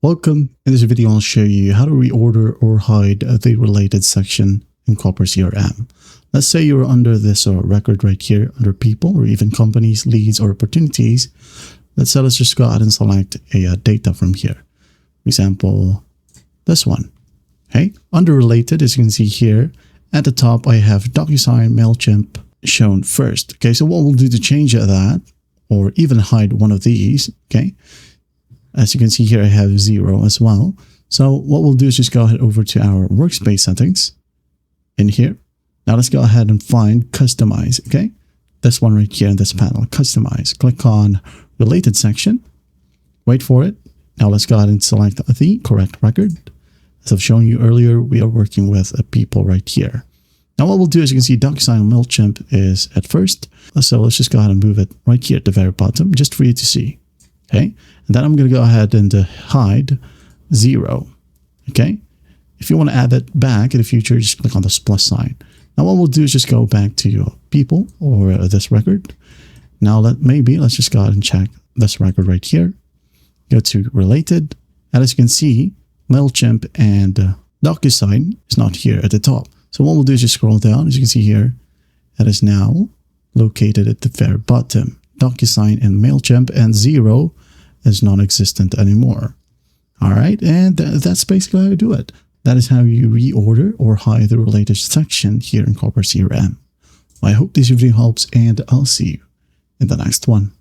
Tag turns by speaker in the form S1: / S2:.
S1: Welcome. In this video, I'll show you how to reorder or hide the related section in Copper CRM. Let's say you're under this record right here under people or even companies, leads, or opportunities. Let's just go ahead and select a data from here. For example, this one. Okay, under related, as you can see here at the top, I have DocuSign, MailChimp shown first. Okay, so what we'll do to change that or even hide one of these, okay? As you can see here, I have 0 as well. So what we'll do is just go ahead over to our workspace settings in here. Now let's go ahead and find customize, okay? This one right here in this panel, customize. Click on related section. Wait for it. Now let's go ahead and select the correct record. As I've shown you earlier, we are working with a people right here. Now what we'll do is you can see DocuSign and MailChimp is at first. So let's just go ahead and move it right here at the very bottom, just for you to see. Okay, and then I'm going to go ahead and hide 0. Okay, if you want to add that back in the future, just click on this plus sign. Now what we'll do is just go back to your people or this record. Now let's just go ahead and check this record right here. Go to related, and as you can see, MailChimp and DocuSign is not here at the top. So what we'll do is just scroll down. As you can see here, that is now located at the very bottom. DocuSign and MailChimp, and 0 is non-existent anymore. All right, and that's basically how you do it. That is how you reorder or hide the related section here in Copper CRM. I hope this video helps, and I'll see you in the next one.